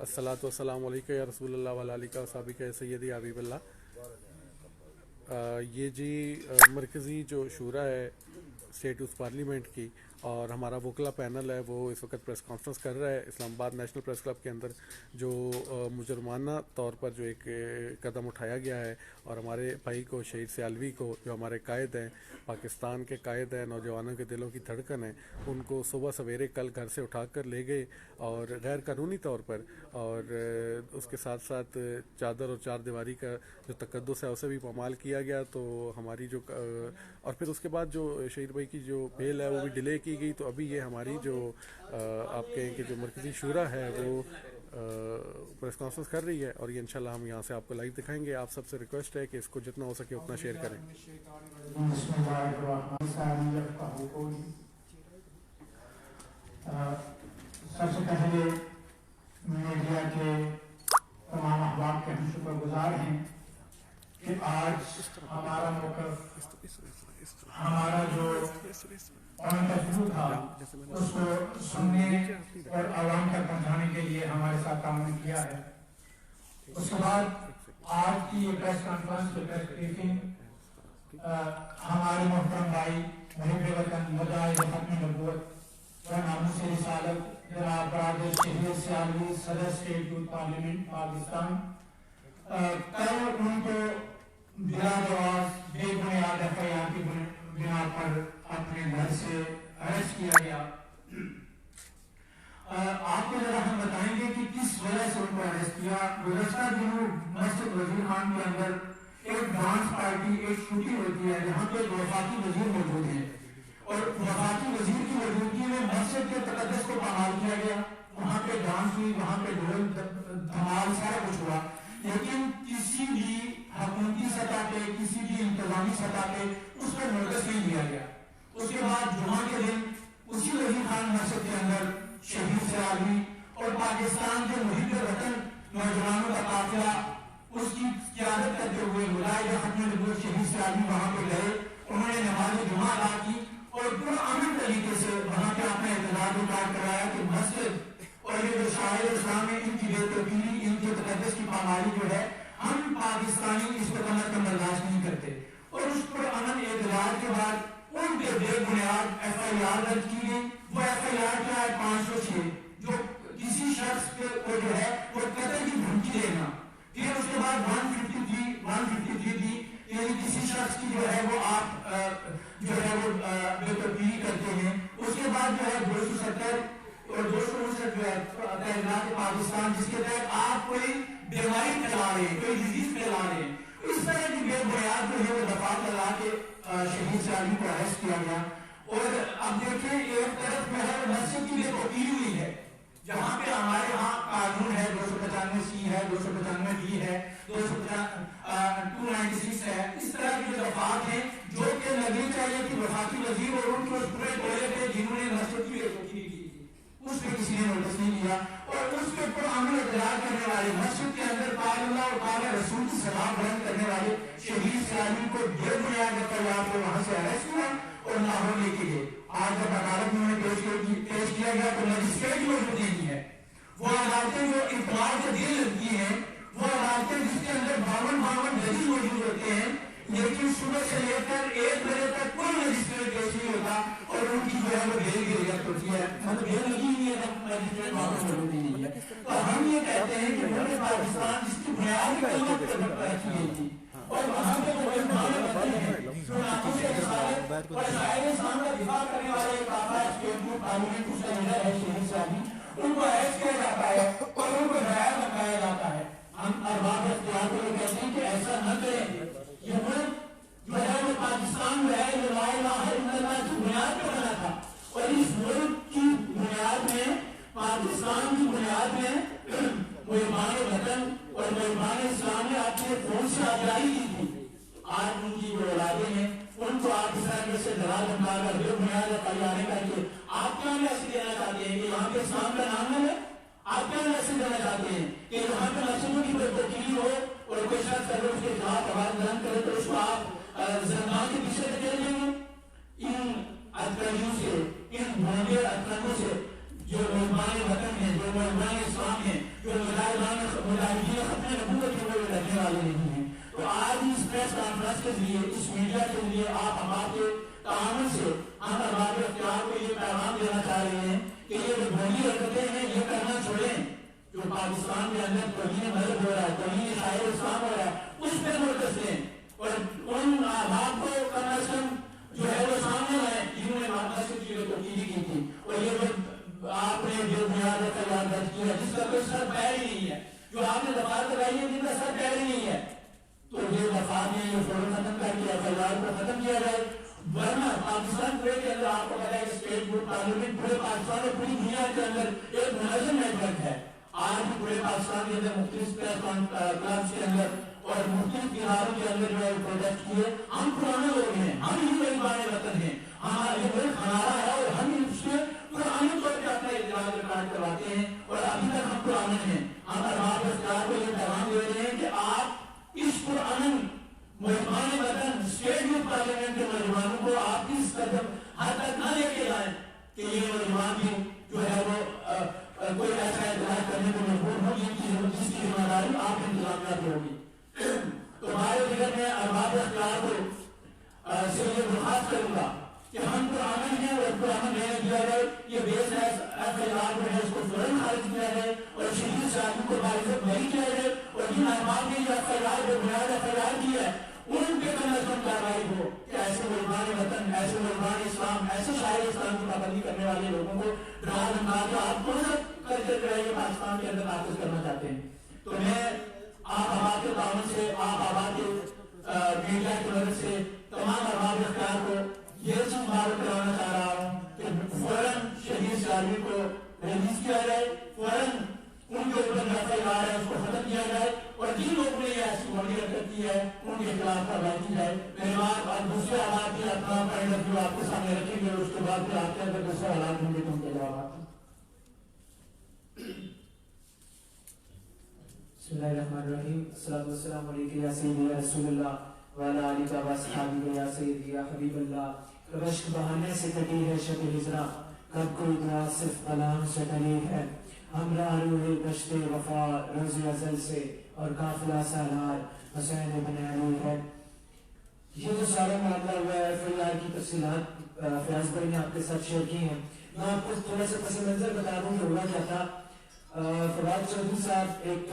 الصلاۃ والسلام علیکم یا رسول اللہ وعلی آلہ و صحبہ یا سیدی حبیب اللہ. یہ جی مرکزی جو شورا ہے اسٹیٹ یوتھ پارلیمنٹ کی، اور ہمارا وکلا پینل ہے وہ اس وقت پریس کانفرنس کر رہا ہے اسلام آباد نیشنل پریس کلب کے اندر، جو مجرمانہ طور پر جو ایک قدم اٹھایا گیا ہے، اور ہمارے بھائی کو شہید سیالوی کو، جو ہمارے قائد ہیں، پاکستان کے قائد ہیں، نوجوانوں کے دلوں کی دھڑکن ہیں، ان کو صبح سویرے کل گھر سے اٹھا کر لے گئے اور غیر قانونی طور پر، اور اس کے ساتھ ساتھ چادر اور چار دیواری کا جو تقدس ہے اسے بھی پامال کیا گیا. تو ہماری جو اور پھر اس کے بعد جو شہید بھائی کی جو بیل ہے وہ بھی ڈیلے کی گئی. تو ابھی یہ ہماری جو آپ کہیں کہ جو مرکزی شورا ہے وہ پریس کانفرنس کر رہی ہے، اور یہ انشاءاللہ ہم یہاں سے آپ کو لائیو دکھائیں گے. آپ سب سے ریکویسٹ ہے کہ اس کو جتنا ہو سکے اتنا شیئر کریں. سب سے پہلے میڈیا کے تمام احباب کے ہم شکر گزار ہیں کہ آج ہمارا موقف، ہمارا جو پوائنٹ آف ویو تھا اس کو سننے اور عوام تک پہنچانے کے لیے ہمارے ساتھ تعاون کیا ہے. اس کے بعد آج کی یہ پریس کانفرنس کی پریس بریفنگ ہمارے محترم بھائی محب وطن مجاہد ختم نبوت و ناموس رسالت جناب برادر شہید سیالوی صدر اسٹیٹ یوتھ پارلیمنٹ پاکستان، کل ان کو بلا جواز بے بنیاد ایف آئی آر کی بنا پر اپنے گھر سے اریسٹ کیا گیا. آپ کو ذرا ہم بتائیں گے کہ کس وجہ سے ان کو اریسٹ کیا. گزشتہ دنوں مسجد وزیر خان کے اندر ایک ڈانس پارٹی، ایک شوٹنگ ہوتی ہے جہاں پہ وفاقی وزیر موجود ہیں، اور وفاقی وزیر کی موجودگی میں مسجد کے تقدس کو پامال کیا گیا. وہاں پہ ڈانس ہوئی، وہاں پہ ڈھول دھمال سارا کچھ ہوا، لیکن کسی بھی حکومتی سطح پہ، کسی بھی انتظامی سطح پہ اس پر نوٹس نہیں دیا گیا. اس کے بعد جمعہ کے دن اسی وزیر خان مسجد کے اندر شہید سیالوی اور پاکستان کے محب وطن نوجوانوں کا قافلہ اس کی قیادت کرتے ہوئے مجاہد ختم نبوت شہید سیالوی وہاں پہ گئے. انہوں نے نماز جمعہ ادا کی اور پرامن طریقے سے وہاں پہ اپنا احتجاج اٹھار کرایا کہ مسجد اور یہ جو شاعر اسلام ہے ان کی بے تبدیلی، ان کے تقدس کی پامالی جو ہے ہم پاکستانی اس پر عمل کا برداشت نہیں کرتے. اور اس پر امن احتجاج کے بعد ان کے بے بنیاد ایف آئی آر درج کی گئی. وہ ایف آئی آر کیا ہے؟ 506، جو کسی شخص کو جو ہے وہ قتل کی دھمکی دینا. پھر اس کے بعد 153 تھی، یعنی کسی شخص کی جو ہے وہ آپ جو ہے وہ بے تبدیلی کرتے ہیں. اس کے بعد جو ہے 270 اور 259 جو ہے تحریرات پاکستان، جس کے تحت آپ کوئی بیماری پھیلا رہے ہیں، کوئی ڈیزیز پھیلا رہے ہیں. اس طرح کی بے بنیاد جو ہے وہ دفعات لگا کے شہید سیالوی کو اریسٹ کیا گیا. اور اب دیکھیں ایک طرف جو ہے مسجد کی بے توقیری ہوئی ہے، جہاں پہ ہمارے ہاں قانون ہے 295C ہے، 295D ہے، 296 ہے. اس طرح کی جو دفعات ہیں جو کہ لگنی چاہیے کہ وفاقی وزیر اور ان کے اس پورے ٹولے پہ جنہوں نے مسجد کی بے توقیری کی اس پہ کسی نے نوٹس نہیں لیا. اور اس کے اوپر عمل اعتراض کرنے والے، مسجد کے اندر قال اللہ اور قال رسول کی سلام بلند کرنے والے شہید سیالوی کو بے بنیاد اختیار کو وہاں سے اریسٹ ہوا اور لاہور لے کے گئے. آج جب عدالت میں انہیں پیش کیا گیا تو مجسٹریٹ کی موجودگی نہیں ہے. وہ عدالتیں جو اطلاع کے دن لگتی ہیں، وہ عدالتیں جس کے اندر 52 ججز موجود ہوتے ہیں، لیکن صبح سے لے کر 1 بجے تک کوئی مجسٹریٹ پیش نہیں ہوتا اور ان کی جو ہے وہ بیل کی رعایت ہوتی ہے. مطلب بیل لگی ہوئی ہے، مجسٹریٹ وہاں پر موجود ہی نہیں ہے. تو ہم یہ کہتے ہیں کہ ملک پاکستان جس کی بنیاد کلمت پر رکھی گئی تھی، اور وہاں پہ جو اور شاعر اسلام کا دفاع کرنے والے ایک آقا پارلیمنٹ اس کا لیڈر ہے شہید سیالوی، ان کو اریسٹ کیا جاتا ہے اور ان کو ڈرایا دھمکایا جاتا ہے. ہم ارباب اختیار کو یہ کہتے ہیں کہ ایسا نہ کریں. یہ ملک جو ہے وہ پاکستان جو ہے یہ لا الہ الا اللہ کی بنیاد پر بنا تھا، اور اس ملک کی بنیاد میں، پاکستان کی بنیاد میں محبان وطن اور محبان اسلام نے اپنے خون سے آزادی دی تھی. آج ان کی جو اولادیں ہیں ان کو آپ اس طرح سے ڈرا دھمکا کر بے بنیاد آنے کر کے آپ کیا میسج دینا چاہتے ہیں کہ یہاں پہ اسلام کا نام نہ لے؟ آپ کیا میسج دینا چاہتے ہیں کہ یہاں پہ مسجدوں کی بے ترتیبی ہو اور کوئی شخص اگر اس کے خلاف آواز بلند کرے تو یہ اپنے نبوت کے اوپر لڑنے والے نہیں ہیں. تو آج اس پریس کانفرنس کے ذریعے اس میڈیا کے ذریعے آپ ہمارے تعاون سے ہم ہمارے اختیار کو یہ پیغام دینا چاہ رہے ہیں کہ یہ جو بھولی حرکتیں ہیں یہ کرنا چھوڑیں. جو پاکستان کے اندر توہین مذہب ہو رہا ہے, توہین شاعر اسلام ہو رہا ہے, اس پہ نوٹس لیں اور ان آپ کو کم از کم جو ہے وہ سامنے لائیں جنہوں نے مسجد کی توقیدی کی تھی. اور یہ جو آپ نے جو بنیاد خیال درج کیا جس کا کوئی سر پیر ہی نہیں ہے, جو آپ نے دفعات لگائی ہے جن کا سر پیر ہی نہیں ہے, تو یہ دفعات نے یہ فوراً ختم کر کے خیال کو ختم کیا جائے. ورنہ پاکستان پورے کے اندر آپ کو پتا ہے کہ اسٹیٹ بورڈ پارلیمنٹ پورے پاکستان اور پوری دنیا کے اندر ایک منظم نیٹ ورک ہے. آج بھی پورے پاکستان کے اندر مختلف پریس کلبس کے اندر اور مختلف اداروں کے اندر جو ہے پروجیکٹ کیے. ہم پرانے لوگ ہیں, ہم ہی میزبان وطن ہیں, ہمارا یہ ملک ہمارا ہے اور ہم اس کے پرانے طور پہ اپنا اجلاس ریکارڈ کرواتے ہیں اور ابھی تک ہم پرانے ہیں. ہم ارباب اختیار کو یہ پیغام دے رہے ہیں کہ آپ اس پرانے میزبان وطن اسٹیٹ یوتھ پارلیمنٹ کے میزبانوں کو آپ اس قدم حد تک نہ لے کے جائیں کہ یہ میزبان بھی جو ہے وہ کوئی ایسا اعتراض کرنے کو مجبور ہو جس کی ذمہ داری آپ انتظامیہ کی ہوگی. تو ہمارے دیگر میں ارباب اختیار کو سے یہ درخواست کروں گا کہ ہم پرامن ہیں اور پرامن رہنے دیا جائے. یہ بیس ایف آئی آر جو ہے اس کو فوراً خارج کیا جائے اور شہید صاحب کو باعزت نہیں کیا جائے اور جن ارباب نے یہ ایف آئی آر جو بنیاد ایف آئی آر کی ہے ان پہ کم از کم کارروائی ہو کہ ایسے ملمان وطن, ایسے ملمان اسلام, ایسے شاعر اسلام کی پابندی کرنے والے لوگوں کو ڈرا دھمکا کے آپ کون سا کلچر جو ہے یہ پاکستان کے اندر نافذ کرنا چاہتے ہیں. تو میں آپ آباد کے تعاون سے, آپ آباد کے میڈیا کی مدد سے تمام ارباب اختیار کو یہ چیز معلوم کرانا چاہ رہا ہوں کہ فوراً شہید سیاروی کو ریلیز کیا جائے, فوراً ان کے اوپر ایف آئی آر ہے اس کو ختم کیا جائے اور جن لوگوں نے یہ ایسی بڑی حرکت کی ہے ان کے خلاف کارروائی کی جائے. میرے بعد اور دوسرے حالات بھی اپنا پوائنٹ آف ویو آپ کے سامنے رکھیں گے اور اس کے بعد پھر آپ کے اندر دوسرے حالات ہوں گے تو ان کے جوابات. بسم اللہ الرحمن الرحیم. الصلاۃ والسلام علیکم یا سیدی یا رسول اللہ وعلی آلہ و اصحابہ یا سیدی یا حبیب اللہ. رشک بہانے سے کٹی ہے شب ہجرا, کب کوئی دعا صرف کلام سے ٹلی ہے. ہمراہ روح گشت وفا روز ازل سے اور قافلہ سالار حسین بن علی ہے. یہ جو سارا معاملہ ہوا ہے ایف آئی آر کی تفصیلات فیاض بھائی نے آپ کے ساتھ شیئر کی ہیں. میں آپ کو تھوڑا سا پس منظر بتا دوں کہ ہوا کیا تھا. فواد چودھری صاحب ایک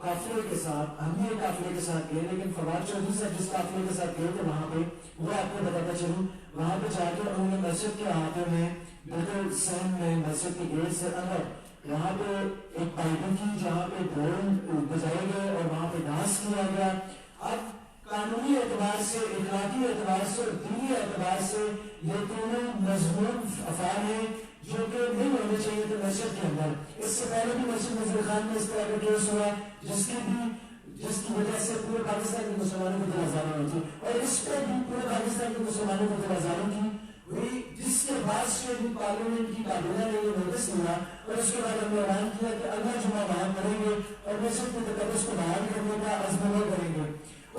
قافلے کے ساتھ, ہم بھی ایک قافلے کے ساتھ گئے, لیکن فواد چودھری صاحب جس قافلے کے ساتھ گئے تھے وہاں پہ وہ آپ کو بتاتا چلوں, وہاں پہ جا کے انہوں نے مسجد کے احاطے میں بالکل سین میں مسجد کے گیٹ سے اندر وہاں پہ ایک پارٹی کی جہاں پہ ڈھول بجائے گئے اور وہاں پہ ڈانس کیا گیا. اب قانونی اعتبار سے, اخلاقی اعتبار سے اور دینی اعتبار سے یہ دونوں مضمون افعال ہیں جو کہ نہیں ہونے چاہیے تھے مسجد کے اندر. اس سے پہلے بھی مسجد نذیر خان میں اس طرح کا کیس ہوا جس کی وجہ سے پورے پاکستان کے مسلمانوں کو دل آزاری ہوئی تھی اور اس پہ بھی پورے پاکستان کے مسلمانوں کو دل آزاری کی ہوئی, جس کے بعد اسٹیٹ پارلیمنٹ کی کابینہ نے یہ نوٹس لیا اور اس کے بعد ہم نے اعلان کیا کہ اگلا جمعہ وہاں کریں گے اور مسجد کے تقدس کو بحال کرنے کا عزم کریں گے.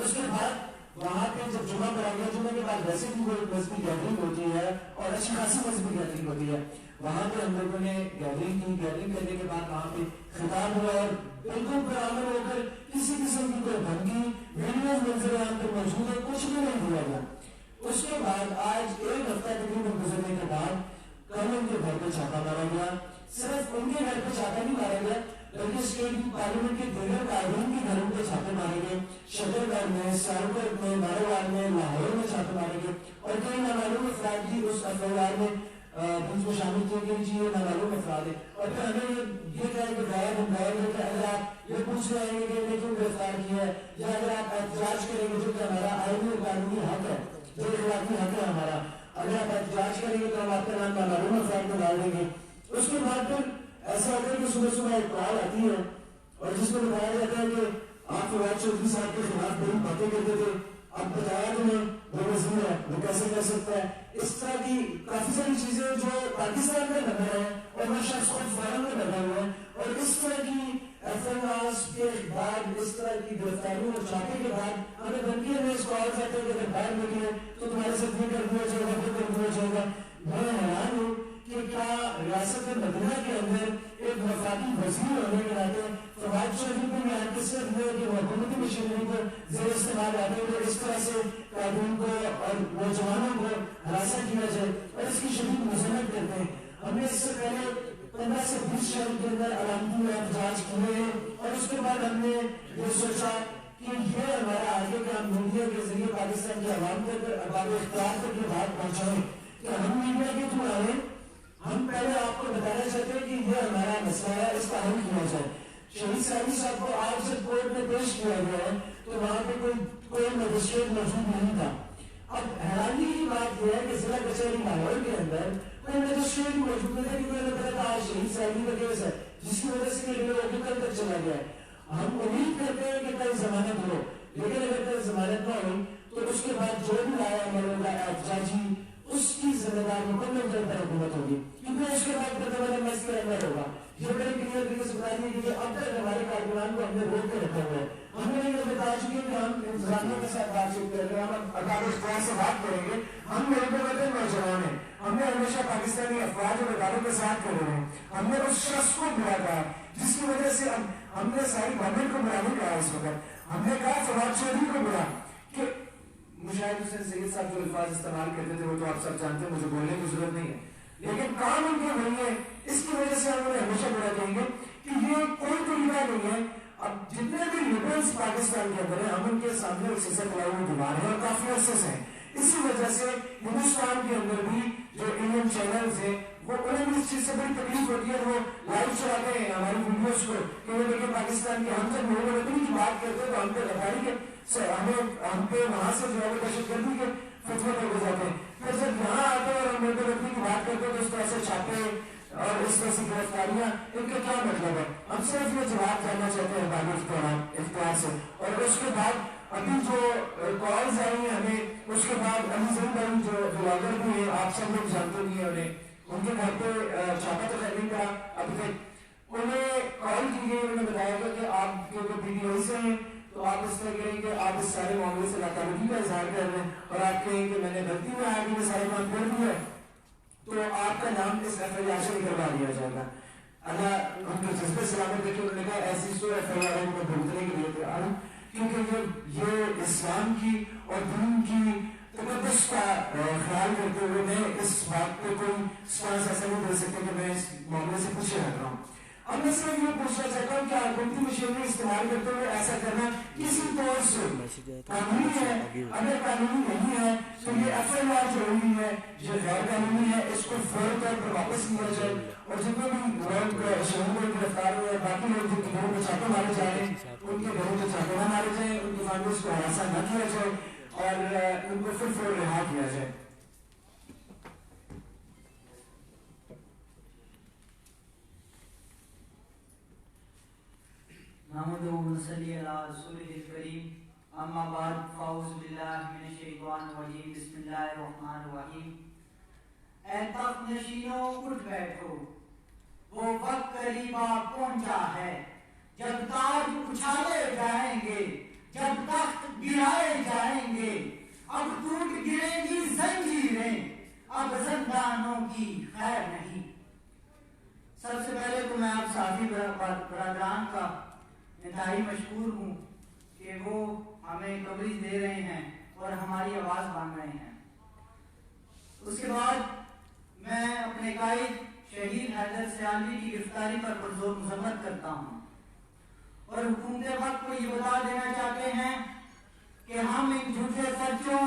اس کے بعد وہاں پہ جب جمعہ پڑا گیا, جمعہ کے بعد ویسے بھی کوئی مذہبی گیدرنگ ہوتی ہے اور اچھی خاصی مذہبی گیدرنگ ہوتی ہے. وہاں پہ ہم لوگوں نے گیدرنگ کی, گیدرنگ کرنے کے بعد وہاں پہ خطاب ہوا اور بالکل برابر ہو کر کسی قسم کی کوئی دھمکی ویڈیوز منظر عام پہ موجود ہے, کچھ بھی نہیں دیا گیا. اس کے بعد آج ایک ہفتہ تقریباً گزرنے کے بعد کل ان کے گھر پہ چھاپا مارا گیا. صرف ان کے گھر پہ چھاپا نہیں مارا گیا بلکہ اسٹیٹ پارلیمنٹ کے دیگر قائدین کے گھروں پہ چھاپے مارے گئے. شکر گڑھ میں, سیالکوٹ میں, ناروال میں, لاہور میں چھاپے مارے گئے اور کئی نامعلوم افراد بھی اس ایف آئی آر میں ان کو شامل کیے گئے جی یہ نامعلوم افراد ہے. اور پھر ہمیں یہ کہا کہ غائب ہم غائب ہے کہ اگر آپ یہ پوچھ رہے ہیں کہ کیوں گرفتار کیا ہے یا اگر آپ احتجاج کریں گے جو کہ ہمارا آئینی اور قانونی حق ہے, جو اخلاقی حق ہے ہمارا, اگر آپ احتجاج کریں گے تو ہم آپ کا نام نامعلوم افراد کو ڈال دیں گے. اس کے بعد پھر ایسا ہوتا ہے کہ صبح صبح ایک کال آتی ہے اور جس میں بتایا جاتا ہے کہ آپ فواد چودھری صاحب کے خلاف بڑی باتیں کرتے تھے, اب بتایا تمہیں وہ وزیر ہے وہ کیسے کر سکتا ہے. اس طرح کی کافی ساری چیزیں جو پاکستان میں لگا ہے اور وہ شخص خود فارم میں لگا ہوا ہے اور اس طرح کی ایف آئی آرز کے بعد, اس طرح کی گرفتاریوں اور چھاپے کے بعد ہمیں دھمکیاں میں اس کو آ جاتے ہیں کہ اگر باہر نکلے تو تمہارے ساتھ یہ کر دیا جائے گا, وہ کر دیا جائے گا. میں حیران ہوں کہ کیا ریاست مدینہ کے اندر ایک وفاقی وزیر ہونے کے ناطے فواد چودھری کو یہاں مقصد ہے کہ حکومتی مشینری کو زیر استعمال آتے ہوئے اس طرح سے قانون کو اور نوجوانوں کو ہراساں کیا جائے اور اس کی شدید مذمت کرتے ہیں. ہم نے اس سے پہلے 15 سے 20 شہروں کے اندر علامتی احتجاج کیے ہیں اور اس کے بعد ہم نے یہ سوچا کہ یہ ہمارا آگے کا ہم میڈیا کے ذریعے پاکستان کے عوام تک ارباب اختیار تک یہ بات پہنچائیں کہ ہم میڈیا کے تھرو آئے. ہم پہلے آپ کو بتانا چاہتے ہیں کہ یہ ہمارا مسئلہ ہے, اس کا حل کیا جائے. شہید سعدی صاحب کو آج جب کورٹ میں پیش کیا گیا ہے تو وہاں پہ کوئی مجسٹریٹ موجود نہیں تھا. اب حیرانی کی بات یہ ہے کہ ضلع کچہری لاہور کے اندر کوئی مجسٹریٹ موجود نہیں تھا کہ میں نے بتایا تھا آج شہید سعدی کا کیس ہے جس کی وجہ سے یہ لوگ کل تک چلا گیا ہے. ہم امید کرتے ہیں کہ کل ضمانت ہو, لیکن اگر کل ضمانت نہ ہوئی تو اس کے بعد جو بھی لایا ہمارا احتجاجی اس کی ذمہ دار مکمل طور پر حکومت ہوگی, کیونکہ اس کے بعد پرتبادل اس کے اندر ہوگا. یہ بڑے کلیئر طریقے سے بتا دیا کہ اب تک ہمارے کارکنان کو ہم نے روک کے رکھا ہوا ہے. ہم نے یہ بتا چکے کہ ہم انتظامیہ کے ساتھ بات چیت کر رہے ہیں, ہم ارباب اختیار سے بات کریں گے. ہم میرے وطن نوجوان ہیں, ہم نے ہمیشہ پاکستانی افواج اور اداروں کے ساتھ کر رہے ہیں. ہم نے اس شخص کو برا کہا جس کی وجہ سے ہم نے ساری گورنمنٹ کو برا نہیں کہا. اس وقت ہم نے کہا فواد چودھری کو برا کہ مشاہد حسین سید صاحب جو الفاظ استعمال کرتے تھے وہ تو آپ سب جانتے ہیں, مجھے بولنے کی ضرورت نہیں ہے, لیکن کام ان کے وہی ہے. اس کی وجہ سے ہم انہیں ہمیشہ برا کہیں گے کہ یہ کوئی طریقہ نہیں ہے. اب جتنے بھی لبرلس پاکستان کے اندر ہیں ہم ان کے سامنے ایک سیاست لائی ہوئی دیوار ہے اور کافی عرصے سے ہیں. اسی وجہ سے ہندوستان کے اندر بھی جو انڈین چینلز ہیں وہ انہیں بھی اس چیز سے بڑی تکلیف ہوتی ہے. وہ لائیو چلاتے ہیں ہماری ویڈیوز کو کہ وہ دیکھیں پاکستان کے ہم جب لوگوں وطنی کی بات کرتے ہیں تو ہم پہ غداری کے ہم پہ وہاں سے جو ہے وہ دہشت گردی کے فتوے پہ ہو جاتے ہیں. پھر جب یہاں آتے ہیں اور ہم ملک وطنی کی بات کرتے ہیں تو اس طرح سے چھاپے اور اس طرح سے گرفتاریاں, ان کا کیا مطلب ہے؟ ہم صرف یہ جواب جاننا چاہتے ہیں ارباب اختیار سے. اور اس کے بعد ابھی جو کالز آئی ہیں ہمیں, اس کے بعد علی زین بھائی جو بلاگر بھی ہیں, آپ سب لوگ جانتے بھی ہیں انہیں, ان کے گھر پہ چھاپا تو نہیں پڑا ابھی تک. انہیں کال کی گئی, انہوں نے بتایا گیا کہ آپ کے جو پی ٹی آئی سے ہیں تو آپ اس طرح کہیں کہ آپ اس سارے معاملے سے لاپرواہی کا اظہار کر رہے ہیں اور آپ کہیں کہ میں نے غلطی میں آگے میں سارے کام کر دیا تو آپ کا نام اس ایف آئی آر سے نکلوا دیا جائے گا. اللہ ان کے جذبے سلامت رکھے. انہوں نے کہا ایسی سو ایف آئی آر کو بھگتنے کے لیے تیار ہوں, کیونکہ یہ اسلام کی اور دین کی تقدس کا خیال کرتے ہوئے میں اس بات پہ کوئی سٹانس ایسا نہیں دے سکتا کہ میں اس معاملے سے پیچھے ہٹ رہا ہوں. اب میں صرف یہ پوچھنا چاہتا ہوں کہ حکومتی مشینری استعمال کرتے ہوئے ایسا کرنا کسی طور سے قانونی ہے؟ اگر قانونی نہیں ہے تو یہ ایف آئی آر جو ہوئی ہے یہ غیر قانونی ہے, اس کو فوری طور پر واپس لیا جائے. اور جتنے بھی لوگ شہروں کو گرفتار ہوئے, باقی لوگ جن کے گھروں پہ چھاپے مارے جا رہے ہیں ان کے گھروں پہ چھاپے نہ مارے جائیں, ان کی فیملیز کو ہراساں نہ کیا جائے اور ان کو پھر فوری رہا کیا جائے. نحمده ونصلي على رسوله الكريم اما بعد فاعوذ بالله من الشیطان الرجیم بسم اللہ الرحمن الرحیم. اے تخت نشینوں اٹھ بیٹھو, وہ وقت قریبا پہنچا ہے جب تاج اچھالے جائیں گے, جب تخت گرائے جائیں گے. اب ٹوٹ گریں گی زنجیریں, اب زندانوں کی خیر نہیں. سب سے پہلے تو میں آپ صحافی برادران کا انتہائی مشکور ہوں کہ وہ ہمیں کوریج دے رہے ہیں اور ہماری آواز بن رہے ہیں. اس کے بعد میں اپنے قائد شہید حیدر سیالوی کی گرفتاری پر پرزور مذمت کرتا ہوں اور حکومت وقت کو یہ بتا دینا چاہتے ہیں کہ ہم ان جھوٹے پرچوں,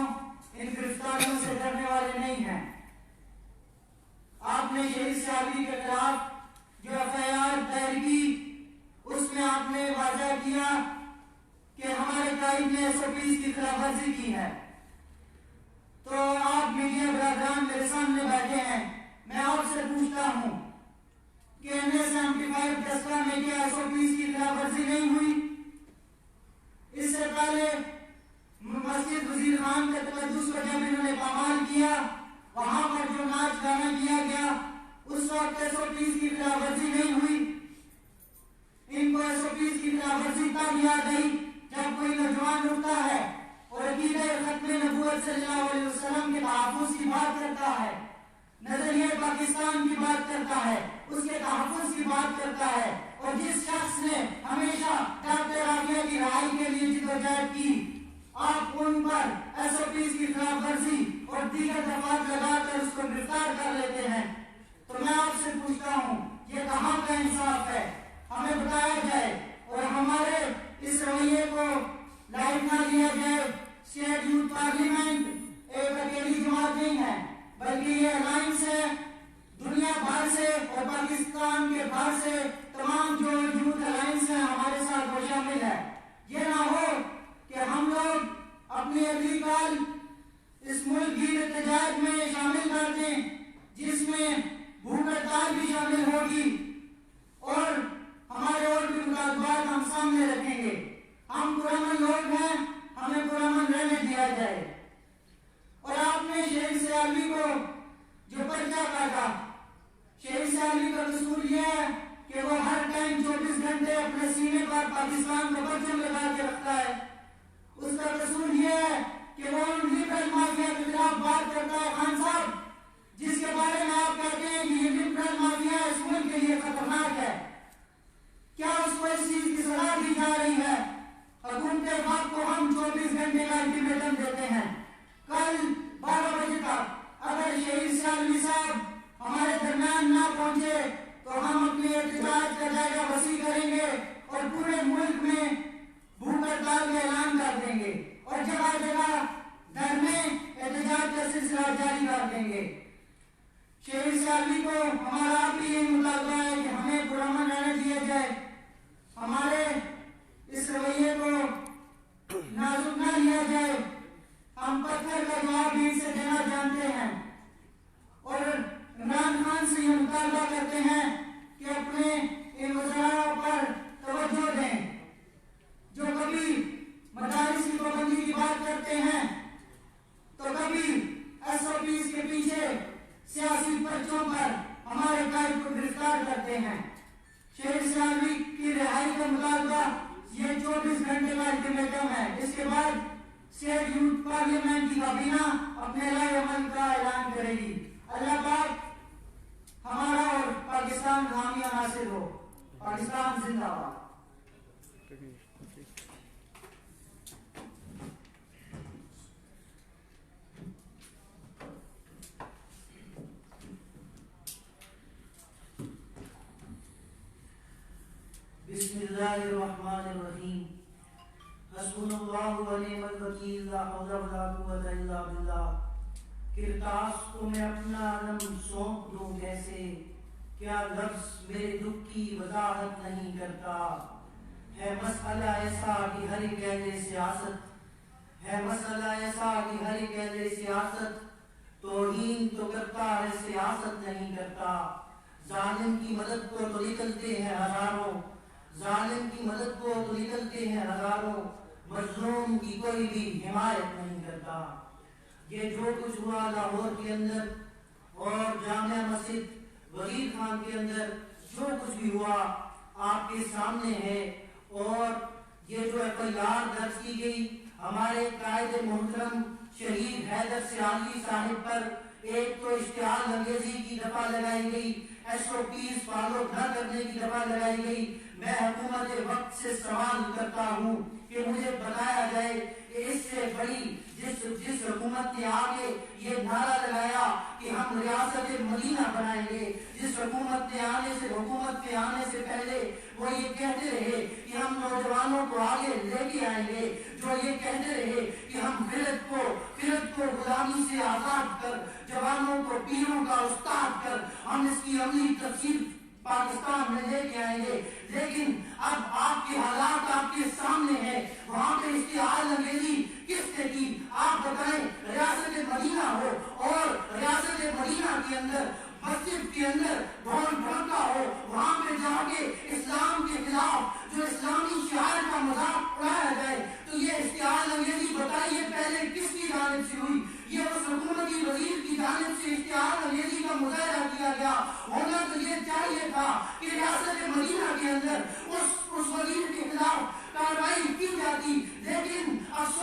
ان گرفتاریوں سے ڈرنے والے نہیں ہیں. آپ نے شہید سیالوی کے خلاف جو ایف آئی آر دائر کی اس میں آپ نے واضح کیا کہ ہمارے قائد نے ایس او پیز کی خلاف ورزی کی ہے. تو آپ میڈیا برادران میرے سامنے بیٹھے ہیں, میں آپ سے پوچھتا ہوں کہ NA-75 دستہ میں کیا ایس او پیز کی خلاف ورزی نہیں ہوئی؟ اس سے پہلے مسجد وزیر خان کے تقدس کو جب انہوں نے پامال کیا, وہاں پر جو ناچ گانا کیا گیا اس وقت ایس او پیز کی خلاف ورزی نہیں ہوئی. ان کو ایس او پیز کی خلاف ورزی تب یاد آئی جب کوئی نوجوان اٹھتا ہے اور عقیدہ ختم نبوت صلی اللہ علیہ وسلم کے تحفظ کی بات کرتا ہے, نظریہ پاکستان کی بات کرتا ہے, اس کے تحفظ کی بات کرتا ہے. اور جس شخص نے ہمیشہ ڈاکٹر رابعہ کی ہدایت کی، آپ ان پر SOPs کی خلاف ورزی اور دیگر دفعات لگا کر اس کو گرفتار کر لیتے ہیں. تو میں آپ سے پوچھتا ہوں یہ کہاں کا انصاف ہے؟ ہمیں بتایا جائے اور ہمارے اس رویے کو لائٹ نہ لیا جائے. اسٹیٹ یوتھ پارلیمنٹ ایک اکیلی جماعت نہیں ہے بلکہ یہ الائنس ہے دنیا بھر سے اور پاکستان کے باہر سے تمام جو یوتھ الائنس ہیں ہمارے ساتھ وہ شامل ہے. یہ نہ ہو کہ ہم لوگ اپنی اگلی کال اس ملک کی احتجاج میں شامل کر دیں جس میں بھوک ہڑتال بھی شامل ہوگی اور ہمارے اور بھی مطالبات ہم سامنے رکھیں گے. ہم پرامن لوگ ہیں، ہمیں پرامن رہنے دیا جائے. اور آپ نے شہید سیالوی کو جو پرچہ کاٹا، شہید سیالوی کا قصور یہ ہے کہ وہ ہر ٹائم 24 گھنٹے اپنے سینے پر پاکستان کا پرچم لگا کے رکھتا ہے. اس کا قصور یہ ہے کہ وہ لبرل مافیا کے خلاف بات کرتا ہے. خان صاحب جس کے بارے میں آپ کہتے ہیں کہ یہ لبرل مافیا اس ملک کے لیے خطرناک ہے، کیا اس کو اس چیز کی سزا دی جا رہی ہے؟ حکومت وقت کو ہم 24 گھنٹے کا الٹیمیٹم دیتے ہیں. کل 12 بجے تک اگر شہید سیالوی صاحب ہمارے درمیان نہ پہنچے تو ہم اپنے احتجاج کا دائرہ وسیع کریں گے اور پورے ملک میں بھوک ہڑتال کا اعلان کر دیں گے اور جگہ جگہ گھر میں احتجاج کا سلسلہ جاری کر دیں گے. شہید سیالوی کو ہمارا بھی یہ مطالبہ ہے کہ ہمیں پرامن رہنے دیا جائے، ہمارے اس رویے کو نازک نہ لیا جائے. ہم پتھر کا جواب بھی سے دینا جانتے ہیں اور عمران خان سے یہ مطالبہ کرتے ہیں کہ اپنے ان وزراء پر توجہ دیں جو کبھی مدارس کی پابندی کی بات کرتے ہیں تو کبھی SOPs کے پیچھے سیاسی پرچوں پر ہمارے قائد کو گرفتار کرتے ہیں. شہید سیالوی کی رہائی کا مطالبہ یہ 24 گھنٹے کا الٹیمیٹم ہے. اس کے بعد اسٹیٹ یوتھ پارلیمنٹ کی کابینہ اپنے رائے عمل کا اعلان کرے گی. اللہ پاک ہمارا اور پاکستان کا حامی و ناصر ہو. پاکستان زندہ باد. بسم اللہ الرحمن الرحیم. حسبنا اللہ و نعم الوکیل، لا حول ولا قوت الا باللہ. کرتاس کو میں اپنا علم سونپ دوں کیسے، کیا لفظ میرے دکھ کی وضاحت نہیں کرتا. ہے مسئلہ ایسا کہ ہر ایک اہل سیاست، ہے مسئلہ ایسا کہ ہر ایک اہل سیاست توہین تو کرتا ہے سیاست نہیں کرتا. ظالم کی مدد کو تو نکلتے ہیں ہزاروں، ظالم کی مدد کو تو نکلتے ہیں ہزاروں، مظلوم کی کوئی بھی حمایت نہیں کرتا. یہ جو کچھ ہوا لاہور کے اندر اور جامعہ مسجد وزیر خان کے اندر جو کچھ بھی ہوا آپ کے سامنے ہے. اور یہ جو FIR درج کی گئی ہمارے قائد محترم شہید حیدر سیالوی صاحب پر، ایک تو اشتعال انگیزی کی دفعہ لگائی گئی، SOPs فالو نہ کرنے کی دفعہ لگائی گئی. میں حکومت وقت سے سوال کرتا ہوں کہ مجھے بتایا جائے کہ اس سے بڑی جس حکومت نے آگے یہ نعرہ لگایا کہ ہم ریاست مدینہ بنائیں گے، جس حکومت پہ آنے سے پہلے وہ یہ کہتے رہے کہ ہم نوجوانوں کو آگے لے کے آئیں گے، جو یہ کہتے رہے کہ ہم فرد کو غلامی سے آزاد کر، جوانوں کو پیروں کا استاد کر ہم اس کی عملی تفصیل پاکستان میں لے کے آئیں گے. لیکن اب آپ کے حالات آپ کے سامنے ہیں. وہاں پہ اشتعال انگیزی کس نے کی آپ بتائیں. ریاست مدینہ ہو اور ریاست مدینہ کے اندر مسجد کے اندر ڈھول ڈھولکا ہو، وہاں پہ جا کے اسلام کے خلاف جو اسلامی شعائر کا مذاق اڑایا جائے تو یہ اشتعال انگیزی بتائیے پہلے کس کی جانب سے ہوئی؟ یہ اس حکومتی وزیر کی جانب سے اشتعال انگیزی کا مظاہرہ کیا گیا. ہونا تو یہ چاہیے تھا کہ ریاست مدینہ کے اندر اس وزیر کے خلاف کارروائی کی جاتی. لیکن افسوس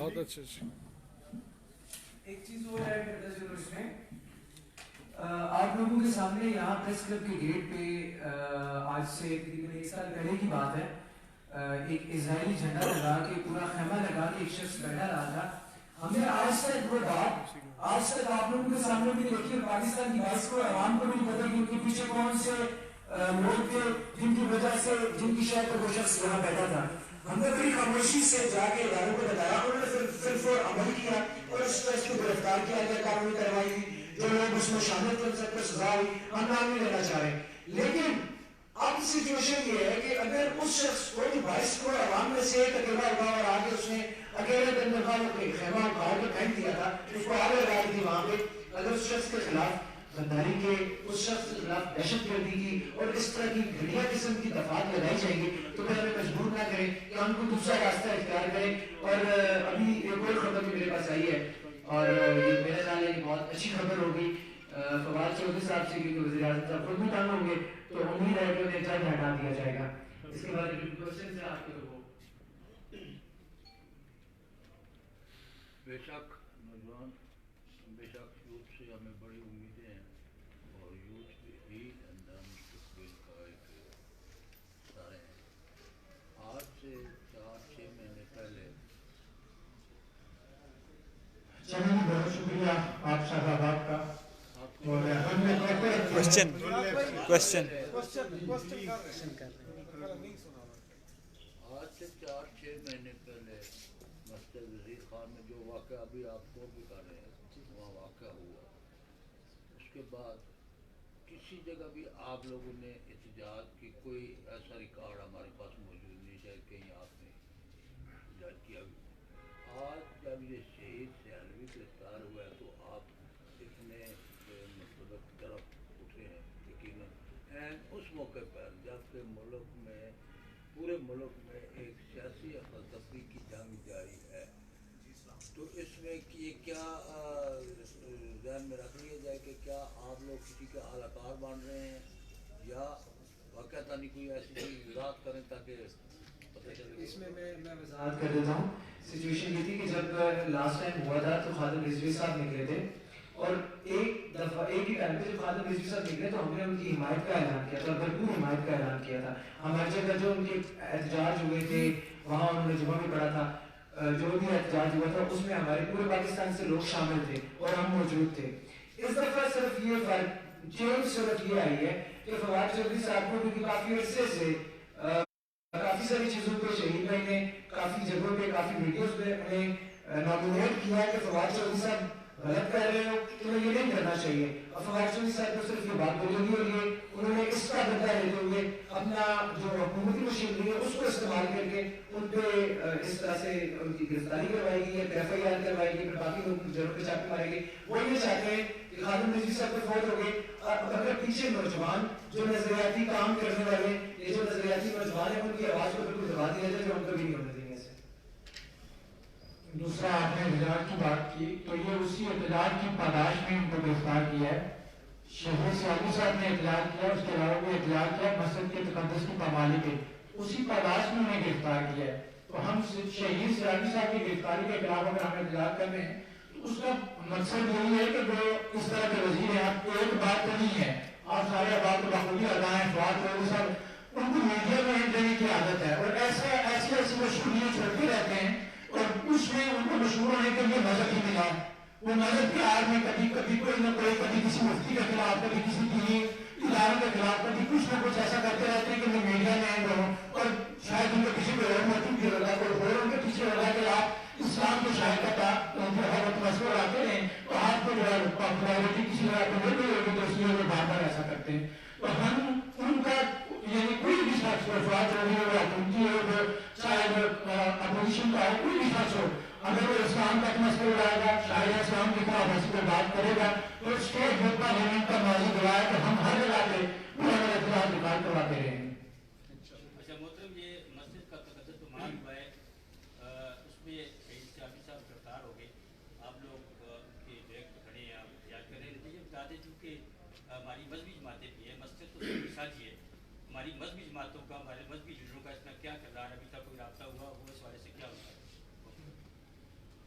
بہت اچھے اچھے. ایک چیز اور ایڈ کرتا چلو اس میں آپ لوگوں کے سامنے یہاں پریس کلب کے گیٹ پہ آج سے تقریباً 1 سال پہلے کی بات ہے ایک اسرائیلی جھنڈا لگا کے پورا خیمہ لگا کے ایک شخص بیٹھا رہا تھا. ہم نے آج تک وہ بات آج تک آپ لوگوں کے سامنے بھی دیکھی اور پاکستان کی بات کو عوام کو بھی نہیں پتا کہ ان کے پیچھے کون سے لوگ تھے جن کی وجہ سے جن کی شاید وہ شخص یہاں بیٹھا تھا. ہم نے بڑی خاموشی سے جا کے اداروں کو بتایا, انہوں نے صرف عمل کیا اور اس کو گرفتار کیا گیا, قانونی کارروائی ہوئی, جو لوگ اس میں شامل تھے ان سب کو سزا ہوئی. ہم نام نہیں لینا چاہ رہے, لیکن اب سچویشن یہ ہے کہ اگر اس شخص کو جو 22 کو عوام میں سے ایک اکیلا ہوا اور آگے اس نے اکیلے دن میں خیمہ اٹھا کے پھینک دیا تھا, اس کو آگ لگائی تھی وہاں پہ, اگر اس شخص کے خلاف غداری کے, اس شخص کے خلاف دہشت گردی کی اور اس طرح کی گھٹیا قسم کی دفعات لگائی جائیں گی تو پھر ہمیں مجبور نہ کریں کہ ہم کو دوسرا راستہ اختیار کریں. اور ابھی ایک اور خبر بھی میرے پاس آئی ہے اور میرے خیال ہے کہ بہت اچھی خبر ہوگی فواد چودھری صاحب سے, کیونکہ وزیر اعظم صاحب خود بھی تنگ ہوں گے تو امید ہے کہ انہیں جلد ہٹا دیا جائے گا. اس کے بعد کوشچن سے آپ کے وہ بے شک نوجوان, بے شک یوتھ سے ہمیں بڑی امیدیں ہیں اور یوتھ ہی مستقبل کا ایک ادارے ہیں. آج سے 4-6 مہینے پہلے چلیے بہت شکریہ آپ صاحباب کا. اور ہم نے کوشچن آج سے 4-6 مہینے پہلے مسجد وزیر خان میں جو واقعہ ابھی آپ کو بھی کر رہے ہیں وہاں واقعہ ہوا, اس کے بعد کسی جگہ بھی آپ لوگوں نے احتجاج کی کوئی ایسا ریکارڈ ہمارے پاس موجود نہیں, شاید کہیں آپ نے احتجاج کیا بھی. آج جب یہ شہید سیالوی گرفتار ہوا ہے تو آپ اتنے مطلب طرف اٹھے ہیں یقیناً اس موقع پر جب کہ ملک میں پورے ملک میں ایک سیاسی افراتفری کی جنگ جاری ہے, تو اس میں یہ کیا ذہن میں رکھ لیا جائے کہ کیا آپ لوگ کسی کے اہلکار بن رہے ہیں یا واقعہ نہیں کوئی ایسی چیز وضاحت کریں تاکہ پتہ چلے. اس میں وضاحت کر دیتا ہوں. سچویشن یہ تھی کہ جب لاسٹ ٹائم ہوا تھا تو خادم رضوی صاحب نکلے تھے اور ایک دفعہ ایک ہی ٹائم پہ جب خادم رضوی صاحب نکلے تو ہم نے ان کی حمایت کا اعلان کیا تھا, بھرپور حمایت کا اعلان کیا تھا. ہماری جگہ جو ان کے احتجاج ہوئے تھے وہاں انہوں نے جمعہ بھی پڑھا تھا, جو بھی احتجاج ہوا تھا اس میں ہمارے پورے پاکستان سے لوگ شامل تھے اور ہم موجود تھے. اس دفعہ صرف یہ فرق چینج صرف یہ آئی ہے کہ فواد چودھری صاحب کو بھی کافی عرصے سے کافی ساری چیزوں پہ شہید بھائی نے کافی جگہوں پہ کافی ویڈیوز پہ انہیں نامنیٹ کیا ہے کہ فواد چودھری صاحب غلط کر رہے ہو, تمہیں یہ نہیں کرنا چاہیے. اور فواد چودھری صاحب کو صرف یہ بات بولی ہوئی اور یہ انہوں نے اس کا بدلہ لیتے ہوئے اپنا جو حکومتی مشینری ہے اس کو استعمال کر کے ان پہ اس طرح سے ان کی گرفتاری کروائی گئی ہے, ایف آئی آر کروائی گئی, پھر باقی لوگ جگہوں پہ چھاپے مارے گئے. وہ یہ چاہتے ہیں کہ خادم رضوی صاحب کو فوت ہو گئے, اگر پیچھے نوجوان جو نظریاتی کام کرنے والے یہ جو نظریاتی نوجوان ہیں ان کی آواز کو بالکل دبا دیا جائے جو ہم کبھی نہیں ہونے دیں گے. دوسرا آپ نے احتجاج کی بات کی تو یہ اسی احتجاج کی پاداش میں ان کو گرفتار کیا ہے. شہید سیالوی صاحب نے احتجاج کیا, اس کے علاوہ بھی احتجاج کیا مسجد کے تقدس کی پامالی پہ, اسی پاداش میں انہیں گرفتار کیا ہے. تو ہم شہید سیالوی صاحب کی گرفتاری کے خلاف اگر ہم احتجاج کر رہے ہیں تو اس کا مقصد یہی ہے کہ جو اس طرح کے وزیر ہیں, آپ ایک بات تو نہیں ہے, آپ سارے بات کو بخوبی ادا ہیں. فواد چودھری صاحب ان کو میڈیا میں ہٹ دینے کی عادت ہے اور ایسی مشہوریاں چھوڑتے رہتے ہیں اور اس میں ان کو مشہور ہونے کے لیے مذہب ہی ملا. وہ مذہب کی آڑ میں کبھی کوئی نہ کوئی, کبھی کسی مفتی کے خلاف, کبھی کسی دینی اداروں کے خلاف, کبھی کچھ نہ کچھ ایسا کرتے رہتے ہیں کہ میں میڈیا میں آئے رہوں اور شاید ان کے پیچھے کوئی اور موٹو بھی ہوگا, کوئی اور ان کے پیچھے ہوگا کہ آپ اسلام کو شاید کا مشورہ آتے ہیں تو آپ کو جو ہے پاپولرٹی کسی طرح کو مل رہی ہوگی تو اس لیے وہ بار بار ایسا کرتے ہیں. تو ہم ان کا یعنی کوئی بھی شخص فواد چودھری ہو یا حکومتی ہو, چاہے اپوزیشن کا ہو, کوئی بھی شخص ہو, اگر وہ اسلام کا مسئلہ اڑائے گا, شاید اسلام کی خلاف ورزی پہ بات کرے گا تو اسٹیٹ گروپ پارلیمنٹ کا موضوع دعا ہے کہ ہم ہر جگہ پہ پورا اختلاف نکال کرواتے رہے ہیں. اچھا محترم, یہ مسجد کا تقدس تو مان ہوا ہے, اس میں شہید سیالوی صاحب گرفتار ہو گئے, آپ لوگ کے ڈائریکٹ کھڑے ہیں, آپ یاد کر رہے ہیں. یہ بتا دیں چونکہ ہماری مذہبی جماعتیں بھی ہیں, مسجد تو ساتھی ہے, ہماری مذہبی جماعتوں کا, ہمارے مذہبی لیڈروں کا اس میں کیا کردار ہے, ابھی تک کوئی رابطہ ہوا, وہ اس والے سے کیا ہوتا ہے؟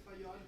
FIR